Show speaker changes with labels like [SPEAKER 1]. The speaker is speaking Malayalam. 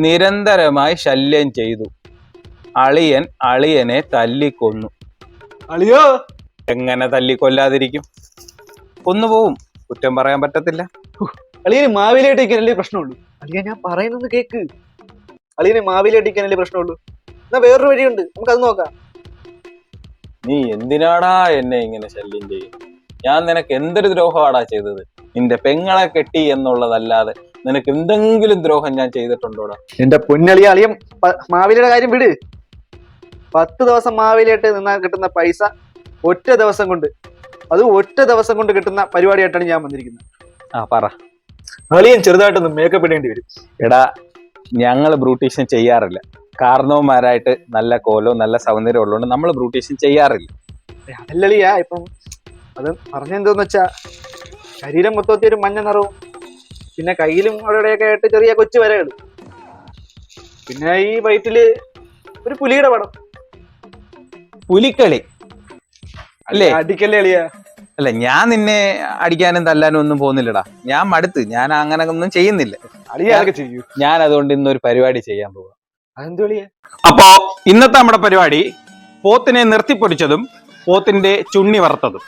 [SPEAKER 1] നിരന്തരമായി ശല്യം ചെയ്തു. അളിയൻ അളിയനെ തല്ലിക്കൊന്നു.
[SPEAKER 2] അളിയോ
[SPEAKER 1] എങ്ങനെ തല്ലിക്കൊല്ലാതിരിക്കും? കൊന്നുപോവും, കുറ്റം പറയാൻ പറ്റത്തില്ല.
[SPEAKER 2] അളിയന് മാവിലേട്ടിരിക്കാനല്ലേ പ്രശ്നമുള്ളൂ. അളിയ ഞാൻ പറയുന്നത് കേക്ക്. അളിയന് മാവിലേട്ടിരിക്കാനല്ലേ പ്രശ്നമുള്ളൂ. എന്നാ വേറൊരു വഴിയുണ്ട്, നമുക്കത് നോക്കാം.
[SPEAKER 1] നീ എന്തിനാടാ എന്നെ ഇങ്ങനെ ശല്യം ചെയ്യുന്നത്? ഞാൻ നിനക്ക് എന്തൊരു ദ്രോഹമാടാ ചെയ്തത്? നിന്റെ പെങ്ങളെ കെട്ടി എന്നുള്ളതല്ലാതെ നിനക്ക് എന്തെങ്കിലും ദ്രോഹം ഞാൻ ചെയ്തിട്ടുണ്ടോടാ?
[SPEAKER 2] എന്റെ പൊന്നളിയ അളിയം മാവിലയുടെ കാര്യം വിട്. 10 ദിവസം മാവിലേട്ട് നിന്നാൽ കിട്ടുന്ന പൈസ ഒറ്റ ദിവസം കൊണ്ട് കിട്ടുന്ന പരിപാടിയായിട്ടാണ് ഞാൻ വന്നിരിക്കുന്നത്.
[SPEAKER 1] പറ.
[SPEAKER 2] അളിയൻ ചെറുതായിട്ടൊന്ന് മേക്കപ്പ് ഇടേണ്ടി വരും.
[SPEAKER 1] എടാ, ഞങ്ങൾ ബ്യൂട്ടീഷ്യൻ ചെയ്യാറില്ല. കാരണവന്മാരായിട്ട് നല്ല കോലവും നല്ല സൗന്ദര്യം ഉള്ളതുകൊണ്ട് നമ്മൾ ബ്യൂട്ടീഷ്യൻ ചെയ്യാറില്ല.
[SPEAKER 2] അതല്ലളിയാ, ഇപ്പം അത് പറഞ്ഞെന്തോന്ന് വെച്ചാ ശരീരം മൊത്തത്തിൽ ഒരു മഞ്ഞ നിറവും, പിന്നെ കയ്യിലും അവിടെയൊക്കെ ആയിട്ട് ചെറിയ കൊച്ചു വരകൾ, പിന്നെ ഈ വയറ്റില് ഒരു പുലിയുടെ പടം.
[SPEAKER 1] പുലിക്കളി അല്ലേ?
[SPEAKER 2] അടിക്കല്ലേ അളിയാ?
[SPEAKER 1] അല്ല, ഞാൻ നിന്നെ അടിക്കാനും തല്ലാനും ഒന്നും പോകുന്നില്ലടാ. ഞാൻ മടുത്ത്, ഞാൻ അങ്ങനെ ഒന്നും ചെയ്യുന്നില്ല.
[SPEAKER 2] അളിയൊക്കെ ചെയ്യൂ.
[SPEAKER 1] ഞാൻ അതുകൊണ്ട് ഇന്നൊരു പരിപാടി ചെയ്യാൻ പോവാ.
[SPEAKER 2] അതെന്തോ അളിയാ?
[SPEAKER 1] അപ്പോ ഇന്നത്തെ നമ്മുടെ പരിപാടി പോത്തിനെ നിർത്തിപ്പൊരിച്ചതും പോത്തിന്റെ ചുണ്ണി വറുത്തതും.